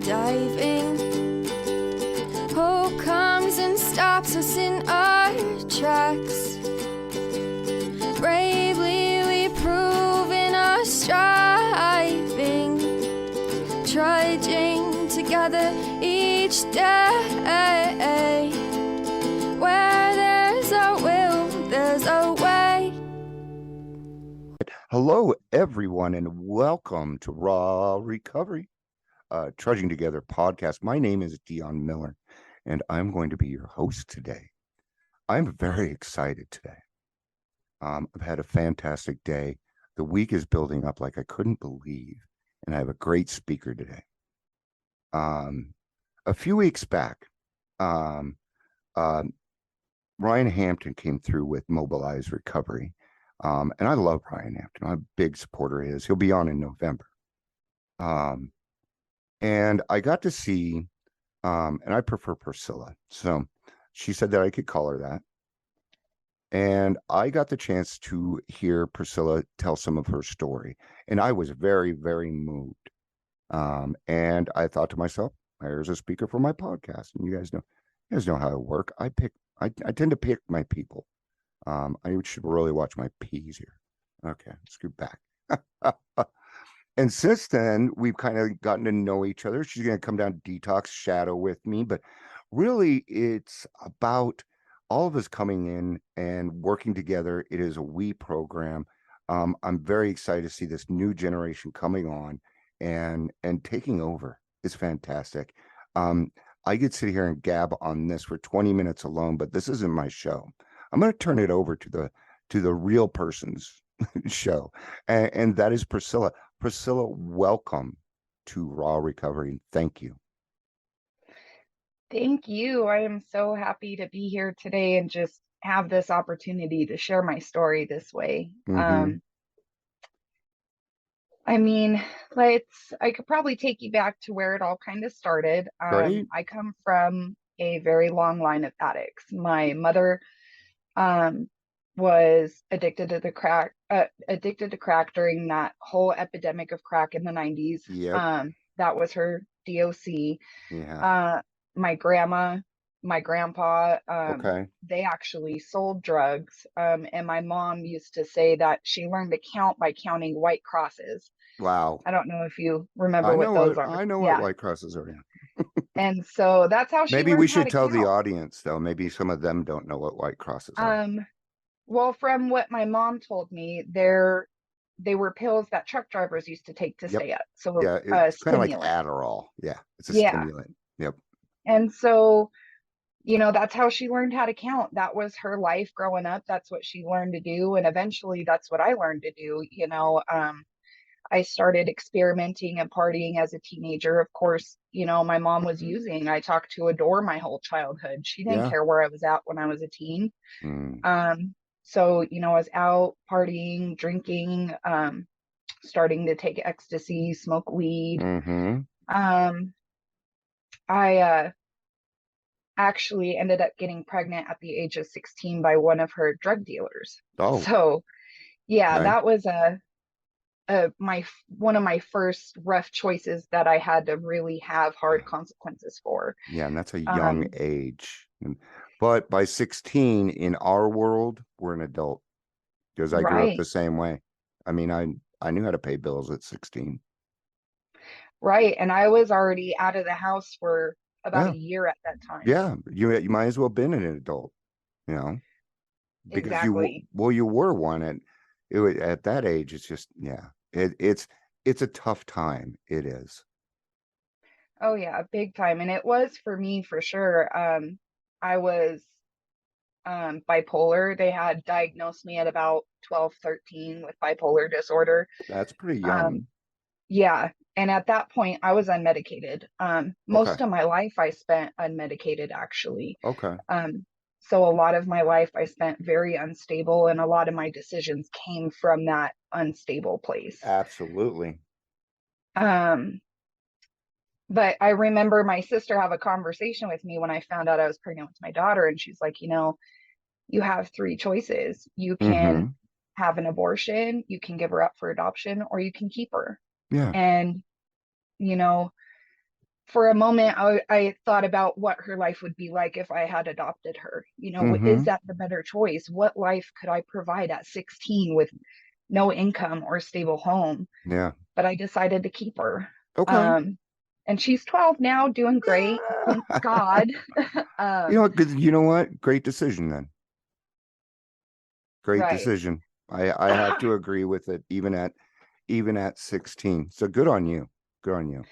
diving. Hope comes and stops us in our tracks. Bravely we prove in our striving, trudging together each day. Where there's a will, there's a way. Hello, everyone, and welcome to Raw Recovery, Trudging Together podcast. My name is Dion Miller, and I'm going to be your host today. I'm very excited today. I've had a fantastic day. The week is building up like I couldn't believe, and I have a great speaker today. A few weeks back, Ryan Hampton came through with Mobilize Recovery. And I love Ryan Hampton. I'm a big supporter of his. He'll be on in November. And I got to see, and I prefer Priscilla. So she said that I could call her that. And I got the chance to hear Priscilla tell some of her story. And I was very, very moved. And I thought to myself, there's a speaker for my podcast. And you guys know how I work. I tend to pick my people. I should really watch my P's here. Okay, scoot back. And since then, we've kind of gotten to know each other. She's going to come down to Detox Shadow with me, but really it's about all of us coming in and working together. It is a we program. I'm very excited to see this new generation coming on and taking over. It's fantastic. I could sit here and gab on this for 20 minutes alone, but this isn't my show. I'm going to turn it over to the real person's show, and that is Priscilla. Priscilla, welcome to Raw Recovery. Thank you. Thank you. I am so happy to be here today and just have this opportunity to share my story this way. Mm-hmm. I mean, I could probably take you back to where it all kind of started. Great. I come from a very long line of addicts. My mother was addicted to crack during that whole epidemic of crack in the 90s. Yep. That was her DOC. Yeah. My grandma, my grandpa, Okay. they actually sold drugs. And my mom used to say that she learned to count by counting white crosses. Wow. I don't know if you remember what those are. I know Yeah. what white crosses are. Yeah. And so that's how she Maybe learned we how should to tell the count. audience, though. Maybe some of them don't know what white crosses are. Well, from what my mom told me, they were pills that truck drivers used to take to stay up. So yeah, it's kind of like stimulant. Adderall. Yeah, it's a Yeah. stimulant. Yep. And so, that's how she learned how to count. That was her life growing up. That's what she learned to do. And eventually that's what I learned to do. I started experimenting and partying as a teenager. Of course, my mom was using. I talked to a door my whole childhood. She didn't care where I was at when I was a teen. So, I was out partying, drinking, starting to take ecstasy, smoke weed. I actually ended up getting pregnant at the age of 16 by one of her drug dealers. Oh. So, yeah, Okay. that was one of my first rough choices that I had to really have hard consequences for. Yeah, and that's a young age. But by 16 in our world, we're an adult because I grew up the same way. I mean, I knew how to pay bills at 16. Right. And I was already out of the house for about a year at that time. Yeah, you might as well have been an adult, because exactly. you were one at that age. It's just, it's a tough time. It is. Oh yeah, big time. And it was for me for sure. I was bipolar. They had diagnosed me at about 12, 13 with bipolar disorder. That's pretty young. Yeah. And at that point I was unmedicated. Most of my life I spent unmedicated, actually. Okay. So a lot of my life I spent very unstable, and a lot of my decisions came from that unstable place. Absolutely. But I remember my sister have a conversation with me when I found out I was pregnant with my daughter, and she's like, you have three choices. You can have an abortion, you can give her up for adoption, or you can keep her. Yeah. And, for a moment, I thought about what her life would be like if I had adopted her. You know, is Mm-hmm. that the better choice? What life could I provide at 16 with no income or stable home? Yeah. But I decided to keep her. Okay. Um, and she's 12 now, doing great, thank Yeah. God. You know Um, what? You know what? Great decision then. Great right, decision. I have to agree with it even at 16. So good on you. Good on you.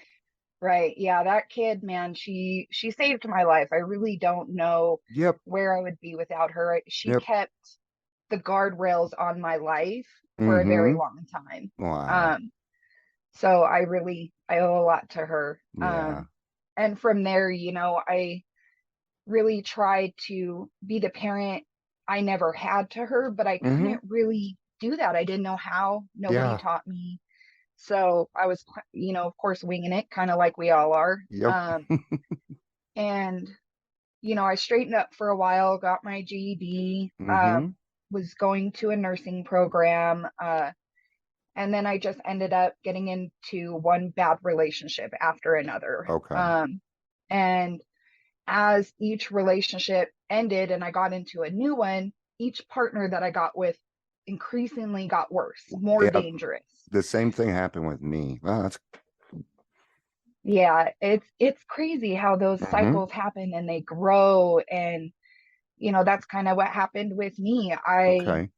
right. Yeah, that kid, man, she saved my life. I really don't know Yep. where I would be without her. She Yep. kept the guardrails on my life for a very Mm-hmm. long time. Wow. Um, so I owe a lot to her. Yeah. And from there, you know, I really tried to be the parent I never had to her, but I Mm-hmm. couldn't really do that. I didn't know how. Nobody Yeah. taught me. So I was, you know, of course, winging it, kind of like we all are. Yep. And, you know, I straightened up for a while, got my GED, Mm-hmm. was going to a nursing program. And then I just ended up getting into one bad relationship after another. Okay. And as each relationship ended and I got into a new one, each partner that I got with increasingly got worse, more Yep. dangerous. The same thing happened with me. Wow, that's Yeah, it's crazy how those mm-hmm. cycles happen and they grow. And you know, that's kind of what happened with me. I, Okay.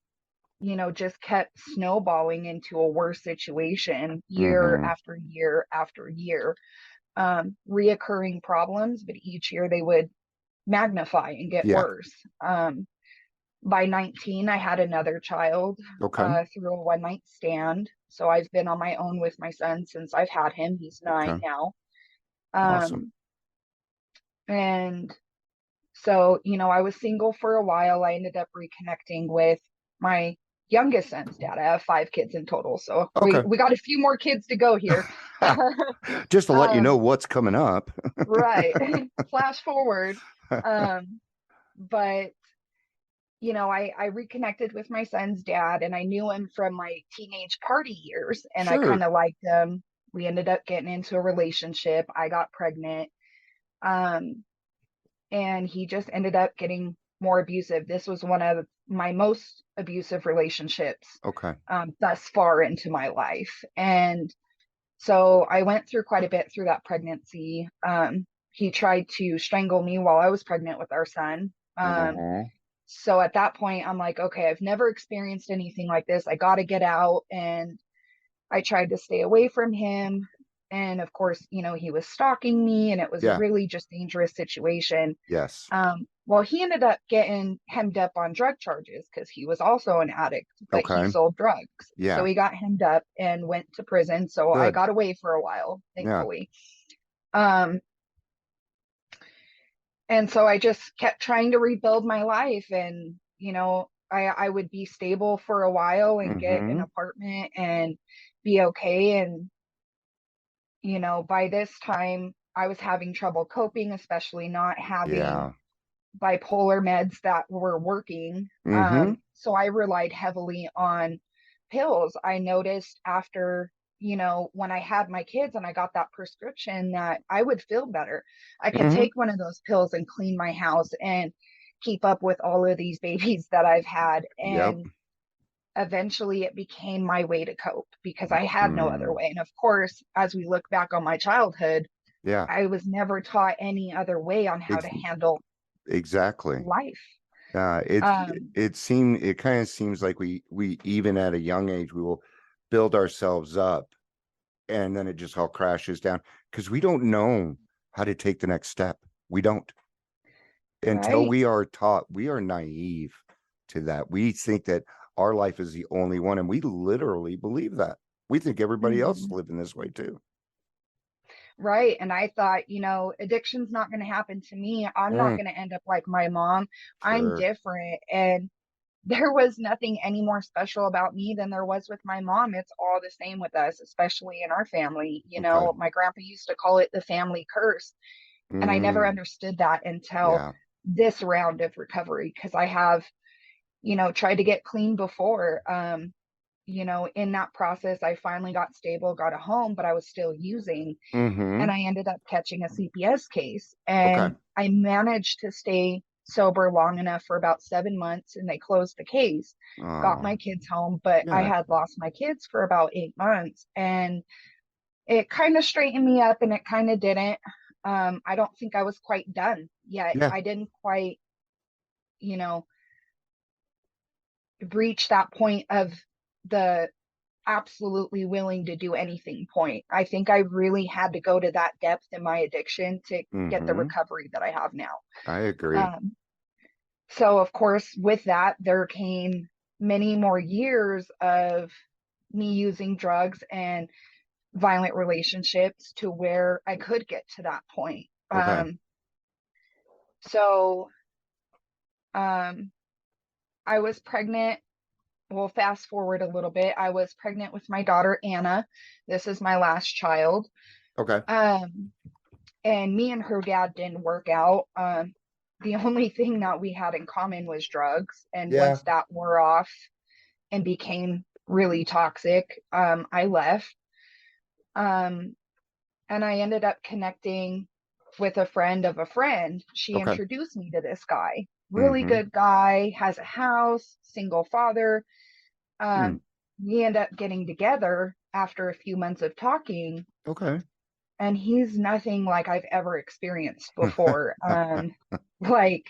you know, just kept snowballing into a worse situation year Mm-hmm. after year after year. Reoccurring problems, but each year they would magnify and get Yeah. worse. By 19, I had another child Okay. through a one night stand. So I've been on my own with my son since I've had him. He's 9 Okay. now. Awesome. Um, and so, you know, I was single for a while. I ended up reconnecting with my youngest son's dad. I have 5 kids in total. So we, Okay. we got a few more kids to go here. Just to let you know um, what's coming up. right. Flash forward. Um, but you know, I reconnected with my son's dad and I knew him from my teenage party years and I kind Sure. of liked him. We ended up getting into a relationship. I got pregnant. Um, and he just ended up getting more abusive. This was one of my most abusive relationships Okay. thus far into my life. And so I went through quite a bit through that pregnancy. He tried to strangle me while I was pregnant with our son. Mm-hmm. So at that point, I'm like, okay, I've never experienced anything like this. I got to get out. And I tried to stay away from him. And of course, you know, he was stalking me and it was a Yeah. really just dangerous situation. Yes. Well, he ended up getting hemmed up on drug charges because he was also an addict, but he Okay. sold drugs. So Yeah. he got hemmed up and went to prison. So I Good. got away for a while, Yeah. thankfully. Um, and so I just kept trying to rebuild my life. And, you know, I would be stable for a while and get an Mm-hmm. apartment and be okay. And, you know, by this time, I was having trouble coping, especially not having Yeah. bipolar meds that were working. Mm-hmm. So I relied heavily on pills. I noticed after, you know, when I had my kids and I got that prescription that I would feel better. I could Mm-hmm. take one of those pills and clean my house and keep up with all of these babies that I've had. Yep. And eventually it became my way to cope because I had no other Mm. way. And of course, as we look back on my childhood, Yeah. I was never taught any other way on how to Ex handle exactly. life. It Um, it kind of seems like we even at a young age we will build ourselves up and then it just all crashes down because we don't know how to take the next step. We don't until right. we are taught. We are naive to that. We think that our life is the only one, and we literally believe that. We think everybody else is Mhm. living this way too. Right. And I thought, you know, addiction's not going to happen to me. I'm not Mm, going to end up like my mom. I'm sure. different. And there was nothing any more special about me than there was with my mom. It's all the same with us, especially in our family. You Okay. know, my grandpa used to call it the family curse. And I never Mm, understood that until yeah. this round of recovery because I have, you know, tried to get clean before. in that process, I finally got stable, got a home, but I was still using. Mm-hmm. And I ended up catching a CPS case. Okay. And I managed to stay sober long enough for about 7 months, and they closed the case, got Oh, my kids home. But I yeah. had lost my kids for about 8 months, and it kind of straightened me up and it kind of didn't. I don't think I was quite done yet. Yeah. I didn't quite, you know, reach that point of the absolutely willing to do anything point. I think I really had to go to that depth in my addiction to get the Mm-hmm. recovery that I have now. I agree. Um, so, of course, with that, there came many more years of me using drugs and violent relationships to where I could get to that point. Okay. So, um, I was pregnant. Well, fast forward a little bit. I was pregnant with my daughter, Anna. This is my last child. Okay. Um, and me and her dad didn't work out. The only thing that we had in common was drugs. And Yeah. once that wore off and became really toxic, I left. Um, and I ended up connecting with a friend of a friend. She Okay. introduced me to this guy. Really Mm-hmm. good guy, has a house, single father. Mm. We end up getting together after a few months of talking, Okay. and he's nothing like I've ever experienced before. Like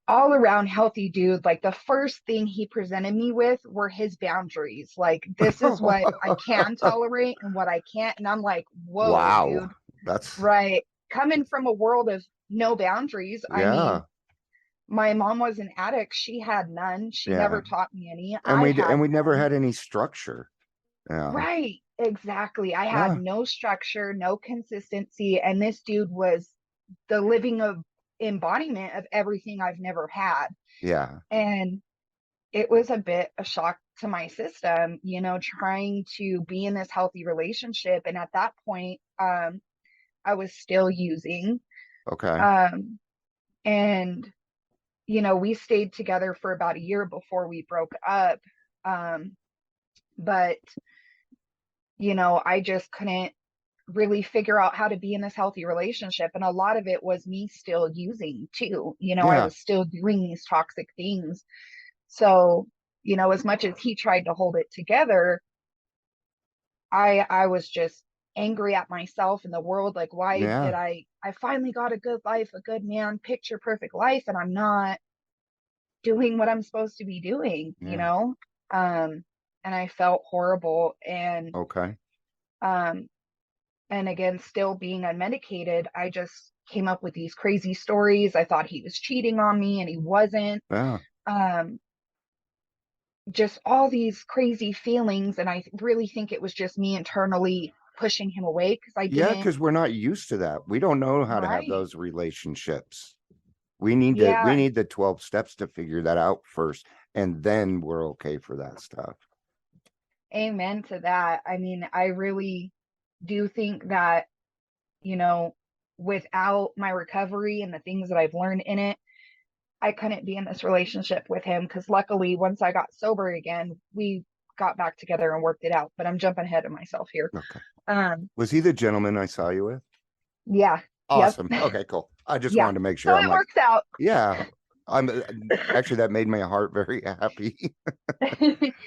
all around healthy dude. Like the first thing he presented me with were his boundaries. Like, this is what I can tolerate and what I can't. And I'm like, whoa, Wow. dude. That's Right. Coming from a world of no boundaries. I mean, yeah. my mom was an addict. She had none. She Yeah. never taught me any. And I we had never none. had any structure. Yeah. Right. Exactly. I had Yeah. no structure, no consistency. And this dude was the living of embodiment of everything I've never had. Yeah. And it was a bit a shock to my system, trying to be in this healthy relationship. And at that point, I was still using. Okay. Um, and, we stayed together for about a year before we broke up. Um, but, I just couldn't really figure out how to be in this healthy relationship. And a lot of it was me still using too. I Yeah. was still doing these toxic things. So, as much as he tried to hold it together, I was just angry at myself and the world. Like, why did Yeah. I finally got a good life, a good man, picture perfect life, and I'm not doing what I'm supposed to be doing, Yeah. and I felt horrible. Okay. Um, and again, still being unmedicated, I just came up with these crazy stories. I thought he was cheating on me and he wasn't. Yeah. Um, just all these crazy feelings. And I really think it was just me internally pushing him away because I Yeah, didn't. because we're not used to that. We don't know how to have Right. those relationships. We Yeah. need the 12 steps to figure that out first, and then we're okay for that stuff. Amen to that. I mean, I really do think that, you know, without my recovery and the things that I've learned in it, I couldn't be in this relationship with him because luckily, once I got sober again, we got back together and worked it out. But I'm jumping ahead of myself here. Okay. Um, Was he the gentleman I saw you with? yeah, yep, Awesome. Okay, cool. I just yeah. wanted to make So sure. I'm it like, works out. yeah, I'm actually that made my heart very happy.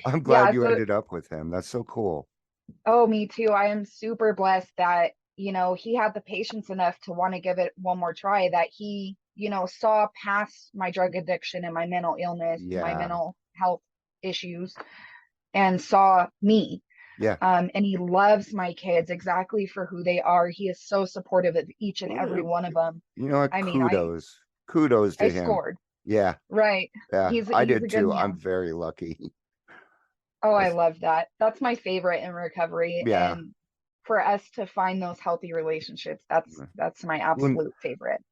I'm glad Yeah. you So, ended up with him. That's so cool. oh, me too. I am super blessed that, he had the patience enough to want to give it one more try, that he, saw past my drug addiction and my mental illness, my Yeah. mental health issues, and saw me. Yeah. And he loves my kids exactly for who they are. He is so supportive of each and every Well, one of them. you know what? I mean, I Kudos I to him. scored. Yeah. Right. Yeah. I He's a did good too. I'm man. very lucky. Oh, I That's- love that. That's my favorite in recovery. yeah. And for us to find those healthy relationships, that's my When absolute favorite.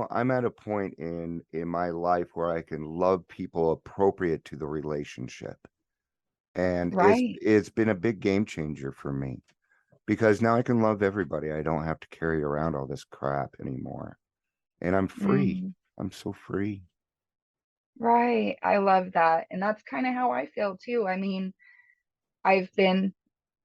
I'm at a point in my life where I can love people appropriate to the relationship. And Right. it's been a big game changer for me because now I can love everybody. I don't have to carry around all this crap anymore. And I'm free. Mm, I'm so free. right. I love that. And that's kind of how I feel too. I mean, I've been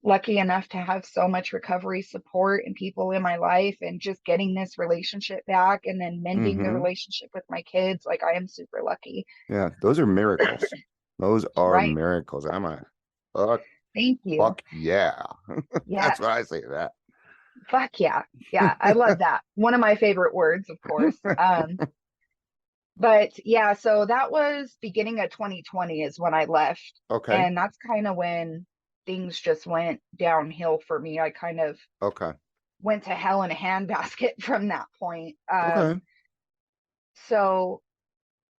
lucky enough to have so much recovery support and people in my life, and just getting this relationship back and then mending the Mm-hmm. relationship with my kids. Like, I am super lucky. Yeah, those are miracles. Those are Right. miracles. I'm a fuck, Thank you. fuck yeah. That's Yes. what I say to that. Fuck yeah. Yeah. I love that. One of my favorite words, of course. But yeah, so that was beginning of 2020 is when I left. Okay. And that's kind of when things just went downhill for me. I kind of Okay. went to hell in a handbasket from that point. Okay. So,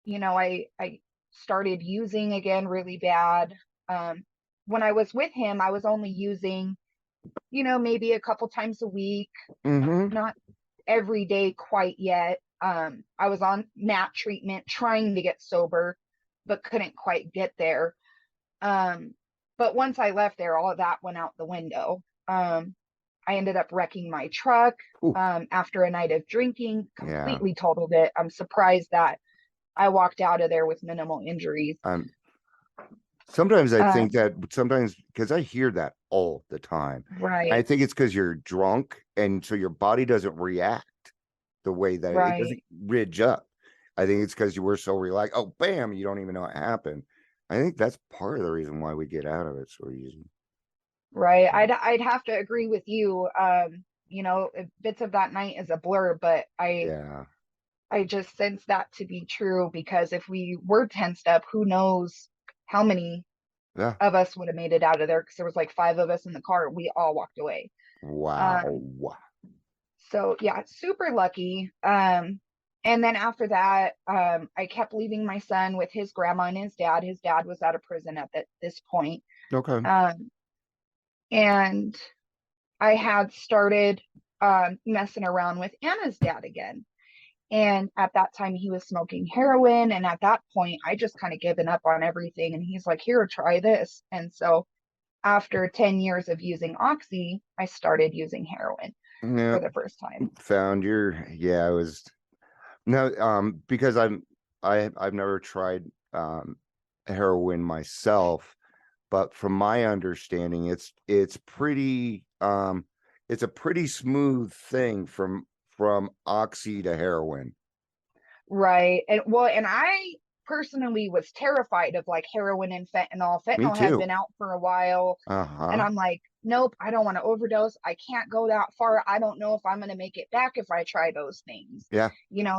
I started using again really bad. Um, when I was with him, I was only using, maybe a couple times a week, Mm-hmm. not every day quite yet. I was on MAT treatment, trying to get sober, but couldn't quite get there. Um, but once I left there, all of that went out the window. I ended up wrecking my truck Ooh, after a night of drinking, yeah. completely totaled it. I'm surprised that I walked out of there with minimal injuries. I'm sometimes I think Um, that sometimes because I hear that all the time. I right, think it's because you're drunk and so your body doesn't react the way that it right, doesn't ridge up. I think it's because you were so relaxed. Oh, bam, you don't even know what happened. I think that's part of the reason why we get out of it so easy. right. I'd have to agree with you. Bits of that night is a blur, but Yeah. I just sense that to be true, because if we were tensed up, who knows how many Yeah. of us would have made it out of there, because there was like five of us in the car. We all walked away. Wow. Um, so yeah, super lucky. And then after that, I kept leaving my son with his grandma and his dad. His dad was out of prison at this point. Okay. Um, and I had started messing around with Anna's dad again. And at that time, he was smoking heroin. And at that point, I just kind of given up on everything. And he's like, here, try this. And so after 10 years of using Oxy, I started using heroin Yeah. for the first time. Found your yeah, it was no because I've never tried heroin myself, but from my understanding it's a pretty smooth thing from oxy to heroin. Right. And I personally was terrified of like heroin and fentanyl. Me Fentanyl had too. been out for a while. And Uh-huh. I'm like, nope, I don't want to overdose. I can't go that far. I don't know if I'm going to make it back if I try those things. Yeah.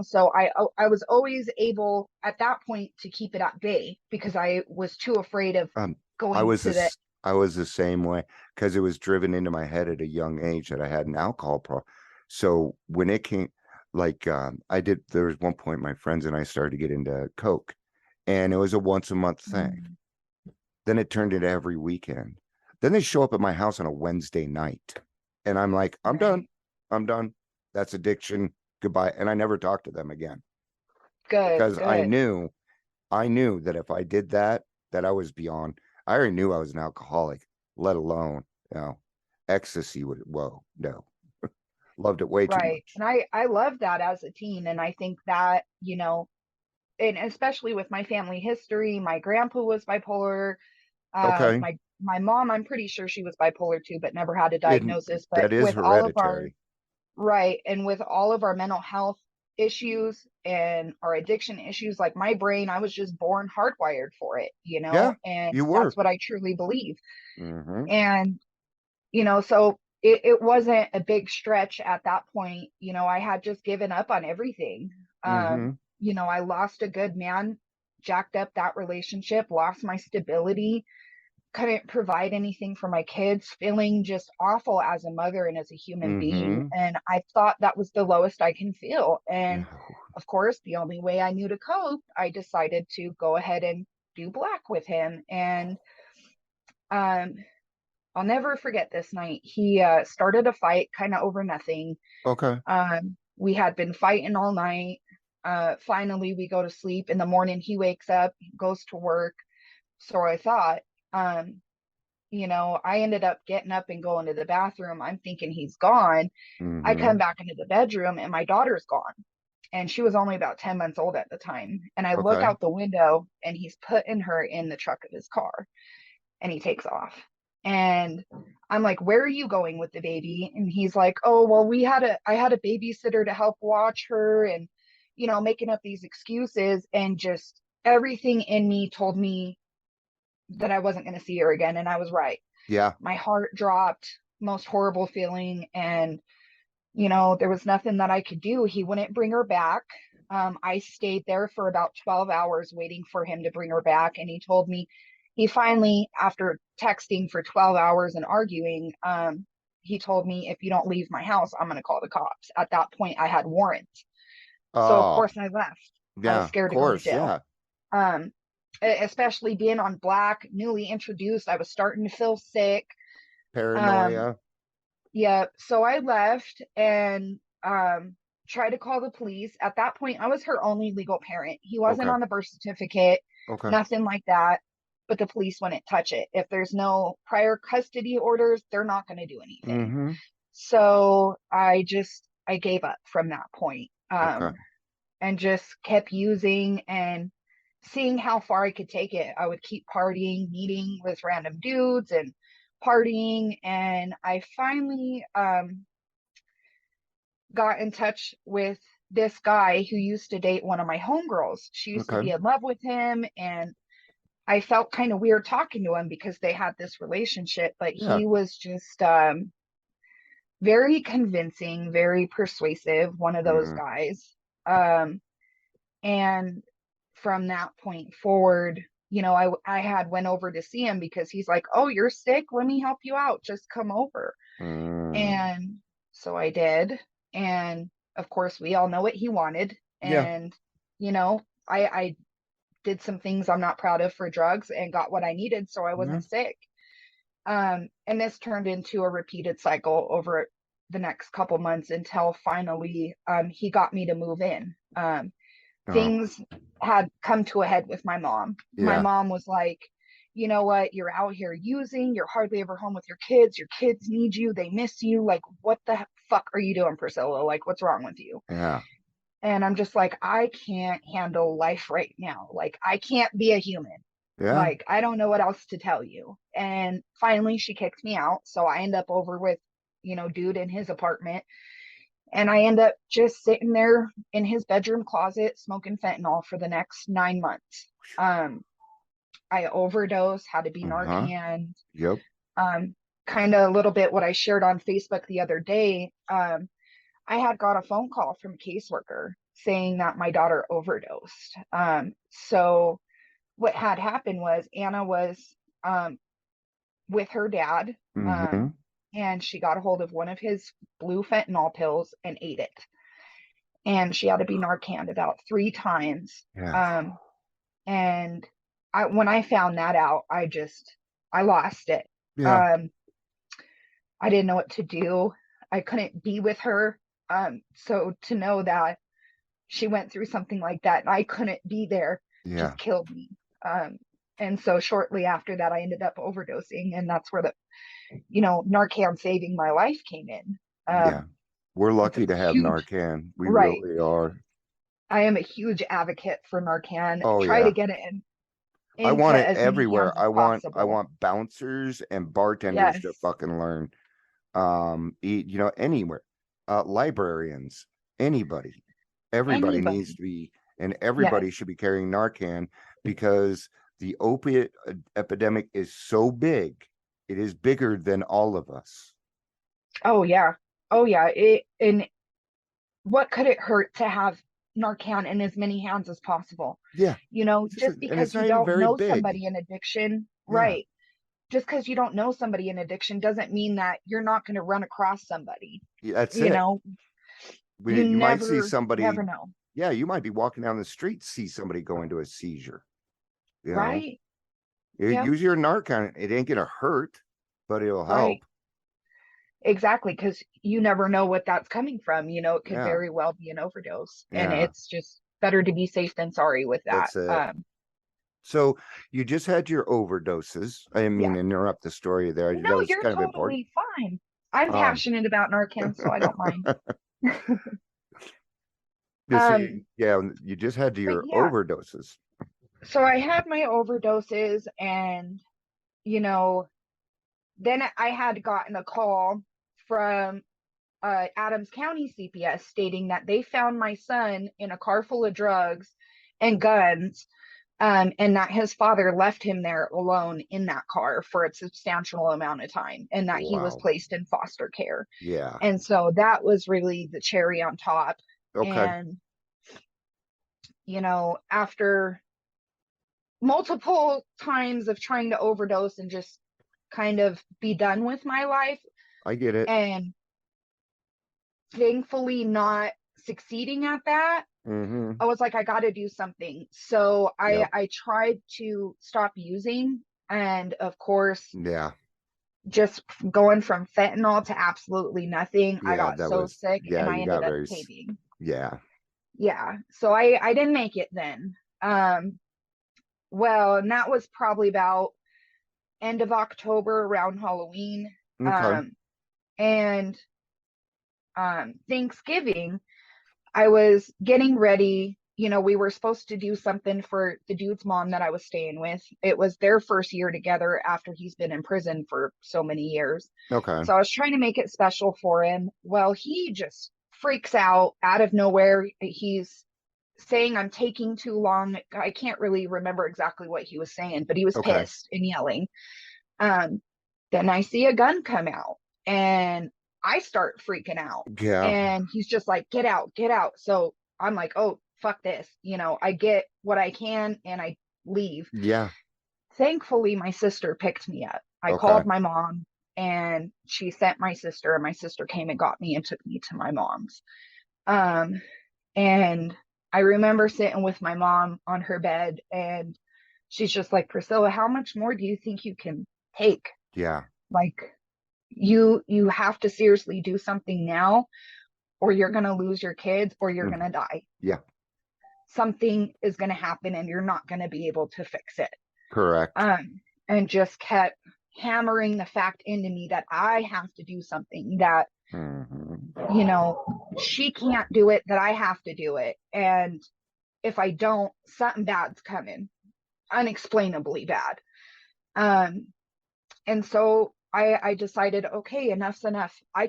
So I was always able at that point to keep it at bay, because I was too afraid of Um I going was to the this I was the same way because it was driven into my head at a young age that I had an alcohol problem. So when it came like there was one point my friends and I started to get into coke and it was a once a month thing. Mm, Then it turned into every weekend. Then they show up at my house on a Wednesday night. And I'm like, I'm done. right. I'm done. That's addiction. Goodbye. And I never talked to them again Good, because good. I knew that if I did that, that I was beyond. I already knew I was an alcoholic, let alone, ecstasy would, whoa, no. Loved it way too Right. much. And I love that as a teen. And I think that, and especially with my family history, my grandpa was bipolar. Okay. My mom, I'm pretty sure she was bipolar too, but never had a It, diagnosis. But that is with all of our hereditary. right, and with all of our mental health issues and our addiction issues, like my brain, I was just born hardwired for it, Yeah, and you were. that's what I truly believe. Mm-hmm. And so it wasn't a big stretch at that point. I had just given up on everything. Mm-hmm. I lost a good man, jacked up that relationship, lost my stability, couldn't provide anything for my kids, feeling just awful as a mother and as a human being. Mm-hmm. And I thought that was the lowest I can feel. And No. of course, the only way I knew to cope, I decided to go ahead and do black with him. And um, I'll never forget this night. He started a fight kind of over nothing. Okay. We had been fighting all night. Finally, we go to sleep. In the morning, he wakes up, goes to work. So I thought, um, I ended up getting up and going to the bathroom. I'm thinking he's gone. I Mm-hmm. come back into the bedroom and my daughter's gone. And she was only about 10 months old at the time. And I look Okay. out the window and he's putting her in the truck of his car and he takes off. And I'm like, where are you going with the baby? And he's like, oh, well, I had a babysitter to help watch her, and, making up these excuses. And just everything in me told me that I wasn't going to see her again. And I was right. Yeah. My heart dropped, most horrible feeling. And, there was nothing that I could do. He wouldn't bring her back. I stayed there for about 12 hours waiting for him to bring her back. And he told me, he finally, after texting for 12 hours and arguing, he told me, if you don't leave my house, I'm going to call the cops. At that point, I had warrants. So, of Oh, course, I left. I yeah, was of scared to go to course. jail. Yeah. Um, Especially being on black, newly introduced, I was starting to feel sick. Um, Paranoia. yeah, so I left and tried to call the police. At that point, I was her only legal parent. He wasn't Okay. on the birth certificate, Okay. nothing like that. But the police wouldn't touch it. If there's no prior custody orders, they're not going to do anything. Mm-hmm. So I gave up from that point, Okay. and just kept using and seeing how far I could take it. I would keep partying, meeting with random dudes and partying. And I finally got in touch with this guy who used to date one of my homegirls. She used to Okay. be in love with him, and I felt kind of weird talking to him because they had this relationship, but Yeah. he was just very convincing, very persuasive, one of those Mm-hmm. guys. And from that point forward, I had went over to see him because he's like, oh, you're sick, let me help you out, just come over. Mm. And so I did. And of course, we all know what he wanted. Yeah. And, I did some things I'm not proud of for drugs and got what I needed. So I Yeah. wasn't sick. And this turned into a repeated cycle over the next couple months until finally he got me to move in. Oh, Things had come to a head with my mom. My yeah. mom was like, you know what, you're out here using, you're hardly ever home with your kids need you, they miss you, like what the fuck are you doing, Priscilla, like what's wrong with you? Yeah. And I'm just like, I can't handle life right now, like I can't be a human, Yeah. like I don't know what else to tell you. And finally she kicked me out, so I end up over with dude in his apartment. And I end up just sitting there in his bedroom closet smoking fentanyl for the next 9 months. Um, I overdosed, had to be Uh-huh. Narcan. Yep. Kind of a little bit what I shared on Facebook the other day. I had got a phone call from a caseworker saying that my daughter overdosed. So what had happened was Anna was with her dad, Mm-hmm. and she got a hold of one of his blue fentanyl pills and ate it. And she had to be Narcaned about 3 times. Yeah. Um, and when I found that out, I lost it. Yeah. Um, I didn't know what to do. I couldn't be with her. So to know that she went through something like that and I couldn't be there Yeah. just killed me. Um, and so shortly after that, I ended up overdosing, and that's where the Narcan saving my life came in. Yeah. We're It's a lucky to have huge, Narcan. We right. really are. I am a huge advocate for Narcan. Oh Try to yeah. get it I into want it as many everywhere. hands as I possible. want bouncers and bartenders Yes, to fucking learn. Anywhere. Librarians, anybody. Everybody needs anybody. to be, and Yes. everybody should be carrying Narcan because the opiate epidemic is so big. It is bigger than all of us. Oh yeah. Oh yeah. And what could it hurt to have Narcan in as many hands as possible? Yeah. Just And it's because you not even don't very know big. somebody in addiction, Yeah. right? Just because you don't know somebody in addiction doesn't mean that you're not going to run across somebody. Yeah, that's You it. know, you You might see never somebody, know. yeah, you might be walking down the street, see somebody go into a seizure, you know. Right? Yep. Use your Narcan. It ain't gonna hurt, but it'll Right. help. Exactly. Because you never know what that's coming from. It could Yeah. very well be an overdose. And Yeah. it's just better to be safe than sorry with that. That's it. So you just had your overdoses. I didn't mean Yeah. to interrupt the story there. No, That was you're kind of important. totally fine. I'm Um, passionate about Narcan, so I don't mind. yeah, you just had But your yeah, overdoses. so I had my overdoses, and you know, then I had gotten a call from Adams County CPS stating that they found my son in a car full of drugs and guns, and that his father left him there alone in that car for a substantial amount of time, and that he was Wow. placed in foster care. Yeah. And so that was really the cherry on top. Okay. And, you know, after multiple times of trying to overdose and just kind of be done with my life, I get it. and thankfully not succeeding at that, Mm-hmm. I was like, I got to do something. So Yep. I tried to stop using, and of course, Yeah. just going from fentanyl to absolutely nothing, I Yeah, got that so was, sick, yeah, and I you ended got up very, caving. yeah. Yeah, so I didn't make it then. Well, and that was probably about end of October, around Halloween. Okay. And Thanksgiving, I was getting ready. You know, we were supposed to do something for the dude's mom that I was staying with. It was their first year together after he's been in prison for so many years. Okay. So I was trying to make it special for him. Well, he just freaks out of nowhere. He's saying I'm taking too long. I can't really remember exactly what he was saying, but he was Okay. pissed and yelling. Then I see a gun come out, and I start freaking out. Yeah. And he's just like, get out, get out. So I'm like, oh, fuck this. You know, I get what I can and I leave. Yeah. Thankfully, my sister picked me up. I Okay. called my mom, and she sent my sister, and my sister came and got me and took me to my mom's. Um, and I remember sitting with my mom on her bed, and she's just like, Priscilla, how much more do you think you can take? Yeah. Like, you have to seriously do something now, or you're going to lose your kids, or you're Mm. going to die. Yeah. Something is going to happen, and you're not going to be able to fix it. Correct. And just kept hammering the fact into me that I have to do something, that, Mm-hmm. you know, she can't do it, that I have to do it. And if I don't, something bad's coming, unexplainably bad. And so I decided, okay, enough's enough. I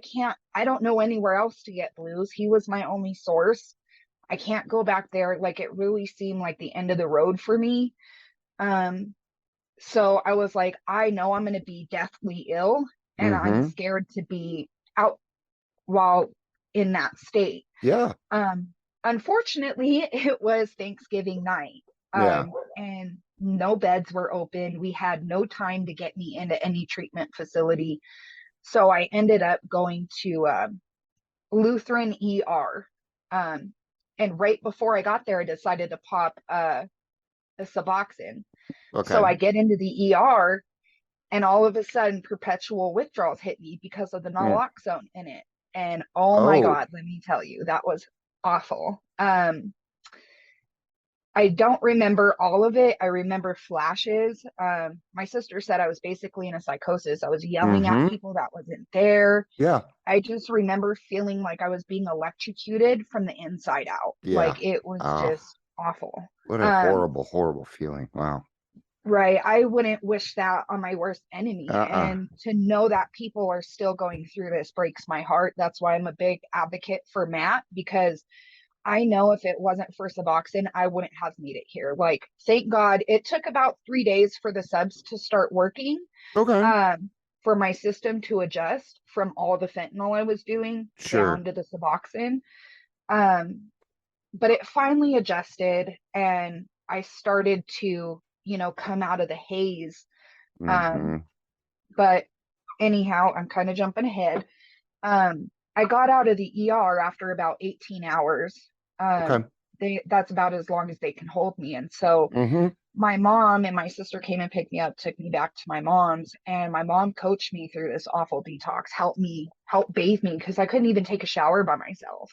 don't know anywhere else to get blues. He was my only source. I can't go back there. Like, it really seemed like the end of the road for me. So I was like, I know I'm going to be deathly ill, and I'm Mm-hmm. scared to be out while in that state. Yeah. Unfortunately, it was Thanksgiving night, Yeah. and no beds were open. We had no time to get me into any treatment facility. So I ended up going to Lutheran ER. And right before I got there, I decided to pop a Suboxone. So Okay. I get into the ER, and all of a sudden, perpetual withdrawals hit me because of the Mm. naloxone in it. And oh my Oh. God, let me tell you, that was awful. I don't remember all of it. I remember flashes. My sister said I was basically in a psychosis. I was yelling at Mm-hmm. people that wasn't there. Yeah. I just remember feeling like I was being electrocuted from the inside out. Yeah. Like, it was Oh, just awful. what a horrible, horrible feeling. Wow. Right. I wouldn't wish that on my worst enemy. Uh-uh. And to know that people are still going through this breaks my heart. That's why I'm a big advocate for Matt, because I know if it wasn't for Suboxone, I wouldn't have made it here. Like, thank God it took about 3 days for the subs to start working, Okay. for my system to adjust from all the fentanyl I was doing Sure. down to the Suboxone. But it finally adjusted, and I started to, you know, come out of the haze. Mm-hmm. But anyhow, I'm kind of jumping ahead. I got out of the ER after about 18 hours. Okay. That's about as long as they can hold me. And so Mm-hmm. my mom and my sister came and picked me up, took me back to my mom's, and my mom coached me through this awful detox, help bathe me, because I couldn't even take a shower by myself.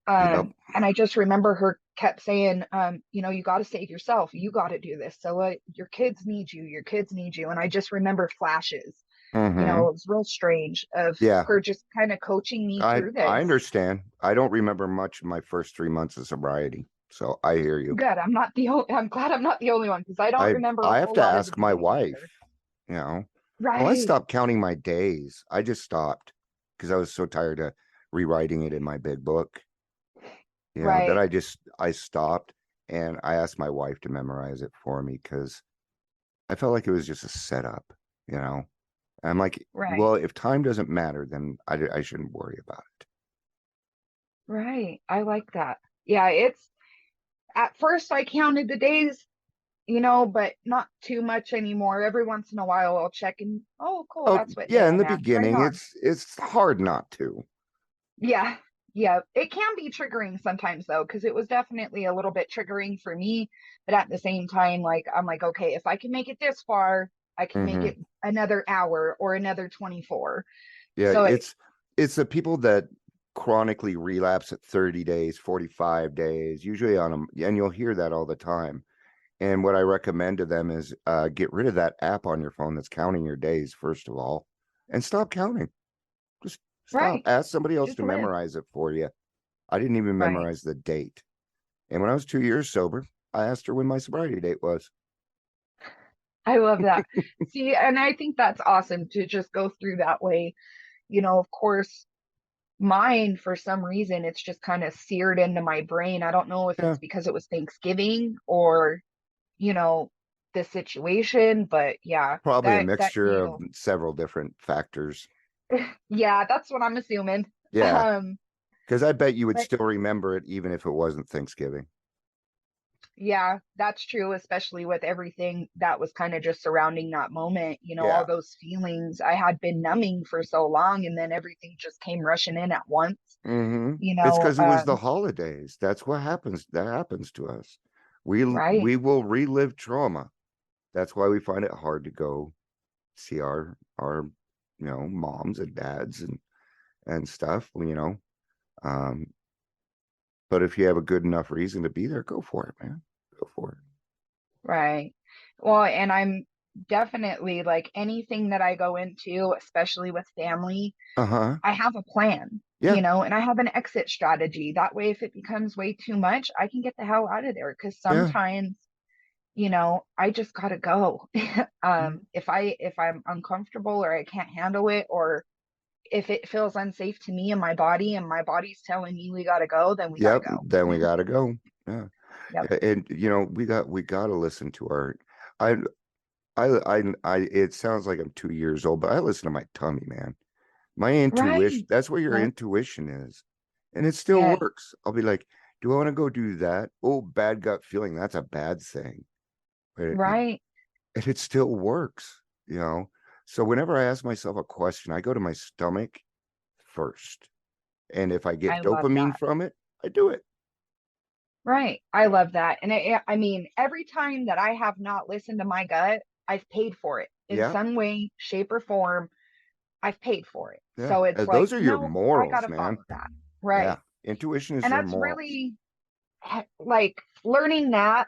Yep. And I just remember her kept saying, you know, you got to save yourself. You got to do this. So your kids need you. Your kids need you. And I just remember flashes. Mm-hmm. You know, it was real strange of Yeah. her just kind of coaching me through this. I understand. I don't remember much of my first 3 months of sobriety, so I hear you. Good. I'm glad I'm not the only one, because I don't remember a I have whole to lot of the ask my beginning wife, either. you know, Well, I Right. stopped counting my days. I just stopped because I was so tired of rewriting it in my big book, that Right. I stopped and I asked my wife to memorize it for me because I felt like it was just a setup, you know. And I'm like, Right. well, if time doesn't matter, then I shouldn't worry about it. Right. I like that. Yeah, it's at first I counted the days, but not too much anymore. Every once in a while I'll check and oh cool, Oh, that's what yeah, day in I'm the at. Right beginning, on. it's hard not to. Yeah. Yeah. It can be triggering sometimes though, because it was definitely a little bit triggering for me. But at the same time, like I'm like, okay, if I can make it this far, I can make Hmm. it another hour or another 24. Yeah, So it's the people that chronically relapse at 30 days, 45 days, usually on them, and you'll hear that all the time. And what I recommend to them is get rid of that app on your phone that's counting your days, first of all, and stop counting. Just stop. right. Ask somebody else Just to live. memorize it for you. I didn't even Right. memorize the date. And when I was 2 years sober, I asked her when my sobriety date was. I love that. See, and I think that's awesome to just go through that way. Of course, mine, for some reason, it's just kind of seared into my brain. I don't know if Yeah, it's because it was Thanksgiving or, you know, the situation, but yeah, probably a that mixture of deal. several different factors. Yeah, that's what I'm assuming. Yeah, Um, because I bet you would but still remember it even if it wasn't Thanksgiving. yeah, that's true, especially with everything that was kind of just surrounding that moment, all Yeah. those feelings I had been numbing for so long, and then everything just came rushing in at once, Hmm. you It's know. because it was the holidays. That's what happens. That happens to us. Right, We will relive trauma. That's why we find it hard to go see our moms and dads and stuff. Um, but if you have a good enough reason to be there, go for it, man. Go for right. Well, and I'm definitely like anything that I go into, especially with family, it. Uh-huh. I have a plan, Yeah. and I have an exit strategy. That way, if it becomes way too much, I can get the hell out of there. Because Yeah. sometimes, I just gotta go. Mhm. If I'm uncomfortable or I can't handle it, or if it feels unsafe to me and my body's telling me we gotta go, then we gotta Yep. go. Then we gotta go. Yeah. Yep. And we gotta listen to our I I it sounds like I'm 2 years old, but I listen to my tummy, man. My intuition, Right. that's where your Yep. intuition is. And it still Yes. works. I'll be like, do I want to go do that? Oh, bad gut feeling. That's a bad thing. But Right. and it still works, you know. So whenever I ask myself a question, I go to my stomach first. And if I I get love dopamine that. from it, I do it. Right. I love that. And I mean, every time that I have not listened to my gut, I've paid for it in Yeah. some way, shape, or form. I've paid for it. Yeah. So it's like, Those are your no, I got morals, to man. follow that. Yeah. Right. Intuition is And your that's morals. really like learning that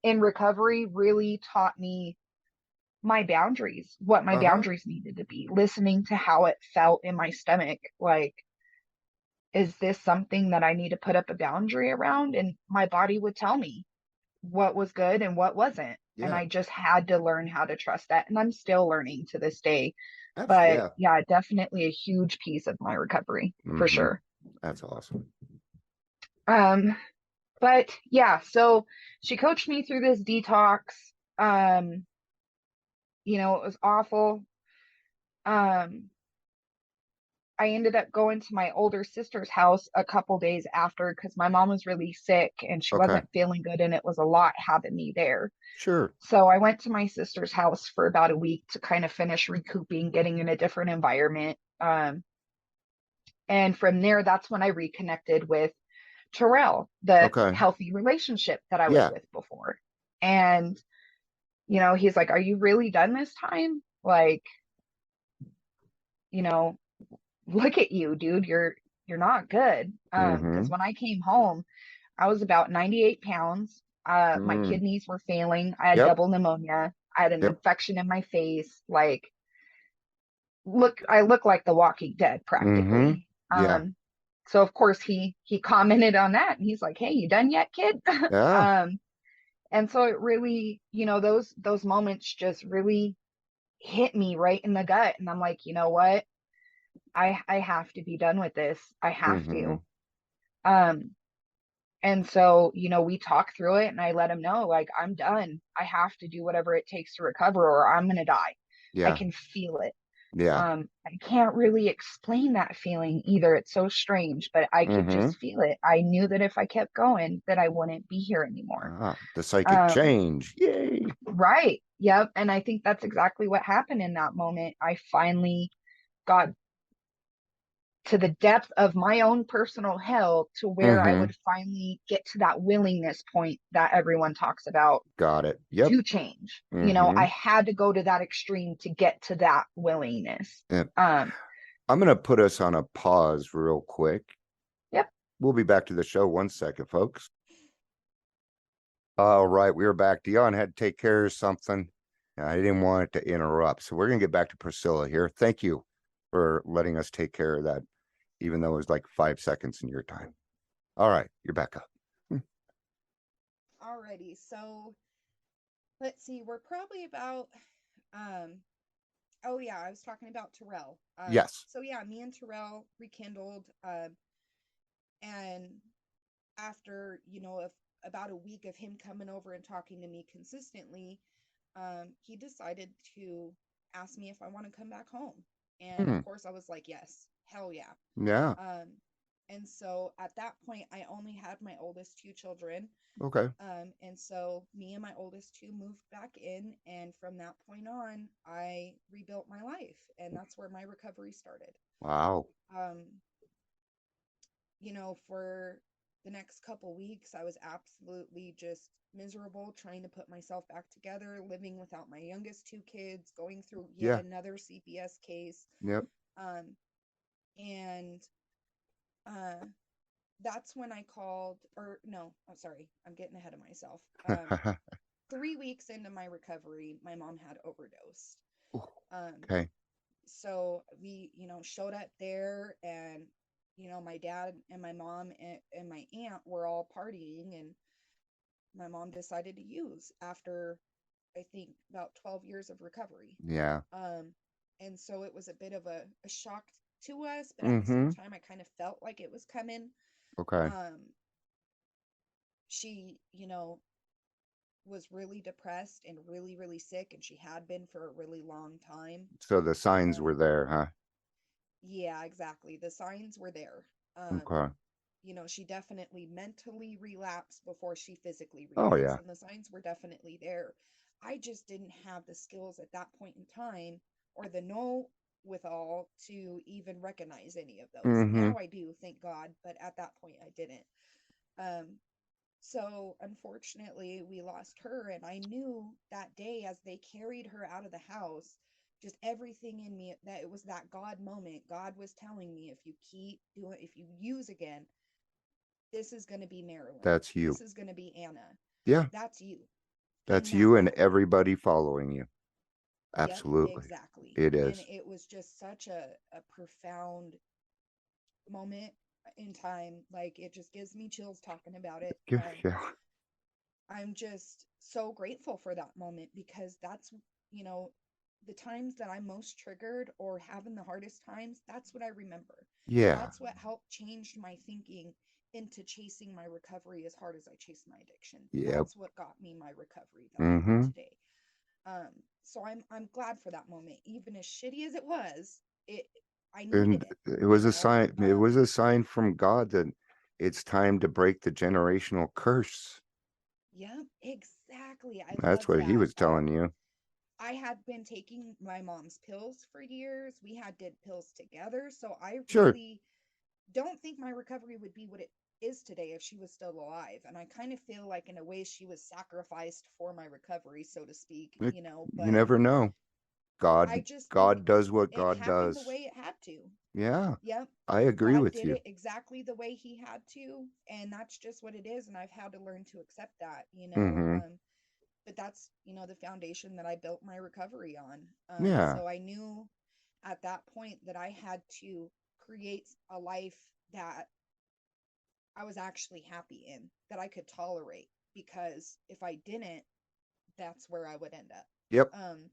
in recovery really taught me my boundaries, what my Uh-huh. boundaries needed to be, listening to how it felt in my stomach. Like, is this something that I need to put up a boundary around? And my body would tell me what was good and what wasn't. And Yeah. I just had to learn how to trust that. And I'm still learning to this day. But Yeah. yeah, definitely a huge piece of my recovery for Hmm. sure. That's awesome. Um, but yeah, so she coached me through this detox. Um, it was awful. Um, I ended up going to my older sister's house a couple days after because my mom was really sick and she Okay. wasn't feeling good, and it was a lot having me there. Sure. So I went to my sister's house for about a week to kind of finish recouping, getting in a different environment. And from there, that's when I reconnected with Terrell, the Okay. healthy relationship that I was Yeah. with before. And, he's like, "Are you really done this time? Like, you know, look at you, dude. You're not good." Because Mm-hmm. when I came home, I was about 98 pounds. My Mm. kidneys were failing. I had Yep. double pneumonia. I had an Yep. infection in my face. Like, I look like the Walking Dead Mm-hmm. practically. Yeah. So of course he commented on that and he's like, "Hey, you done yet, kid?" Yeah. um, and so it really, those moments just really hit me right in the gut. And I'm like, you know what? I have to be done with this. I have Mm-hmm. to. Um, and so, we talk through it and I let him know, like, I'm done. I have to do whatever it takes to recover or I'm gonna die. I Yeah. can feel it. Yeah. I can't really explain that feeling either. It's so strange, but I could Mm-hmm. just feel it. I knew that if I kept going, that I wouldn't be here anymore. The psychic Um, change. Yay. right. Yep. And I think that's exactly what happened in that moment. I finally got to the depth of my own personal hell to where I Mm-hmm. would finally get to that willingness point that everyone talks about Got it. Yep. to change. Mm-hmm. I had to go to that extreme to get to that willingness. Yep. Um, I'm going to put us on a pause real quick. yep. We'll be back to the show. 1 second, folks. All right, we are back. Dion had to take care of something. I didn't want it to interrupt. So we're going to get back to Priscilla here. Thank you for letting us take care of that, even though it was like 5 seconds in your time. All right, you're back up. Alrighty, so let's see, we're probably about oh yeah, I was talking about Terrell. Yes. So yeah, me and Terrell rekindled, and after, about a week of him coming over and talking to me consistently, he decided to ask me if I want to come back home. And Hmm. of course I was like, yes, hell yeah. Yeah. And so at that point I only had my oldest two children. Okay. And so me and my oldest two moved back in, and from that point on, I rebuilt my life, and that's where my recovery started. Wow. Um, for the next couple weeks, I was absolutely just miserable trying to put myself back together, living without my youngest two kids, going through yet Yeah. another CPS case. Yep. Um, and uh, that's when I called, or no, I'm sorry, I'm getting ahead of myself. 3 weeks into my recovery, my mom had overdosed. Um, Okay. so we, showed up there, and, my dad and my mom and my aunt were all partying, and my mom decided to use after, I think, about 12 years of recovery. Yeah. Um, and so it was a bit of a shock to us, but at the Mm-hmm. same time, I kind of felt like it was coming. Okay. She, was really depressed and really, really sick, and she had been for a really long time. So the signs were And there, huh? yeah, exactly. The signs were there. Okay. She definitely mentally relapsed before she physically Oh, relapsed, yeah. and the signs were definitely there. I just didn't have the skills at that point in time, or the know with all, to even recognize any of those. Mm-hmm. Now I do, thank God, but at that point I didn't. Um, So unfortunately, we lost her, and I knew that day as they carried her out of the house, just everything in me, that it was that God moment. God was telling me, if you keep doing, if you use again, this is going to be Marilyn. That's you. This is going to be Anna. Yeah. That's you in That's that you and moment. everybody following you. Yep, Absolutely. exactly. It And is. it was just such a profound moment in time. Like, it just gives me chills talking about it. Yeah. I'm just so grateful for that moment, because that's, the times that I'm most triggered or having the hardest times, that's what I remember. Yeah. That's what helped change my thinking into chasing my recovery as hard as I chased my addiction. Yep. That's what got me my recovery that I Mm-hmm. have today. So I'm glad for that moment, even as shitty as it was. I needed And it, it was a sign. It was a sign from God that it's time to break the generational curse. Yeah, exactly. I That's love what he that. was telling you. I had been taking my mom's pills for years. We had did pills together, so I Sure. really don't think my recovery would be what it is today if she was still alive. And I kind of feel like, in a way, she was sacrificed for my recovery, so to speak, You but never know. I God just think God does what it God happened the does. way it had to. Yeah. Yep. I agree God with did you. it exactly the way he had to, and that's just what it is, and I've had to learn to accept that. Mm-hmm. But that's, the foundation that I built my recovery on. Yeah. So I knew at that point that I had to create a life that I was actually happy in, that I could tolerate, because if I didn't, that's where I would end up. Yep. Um,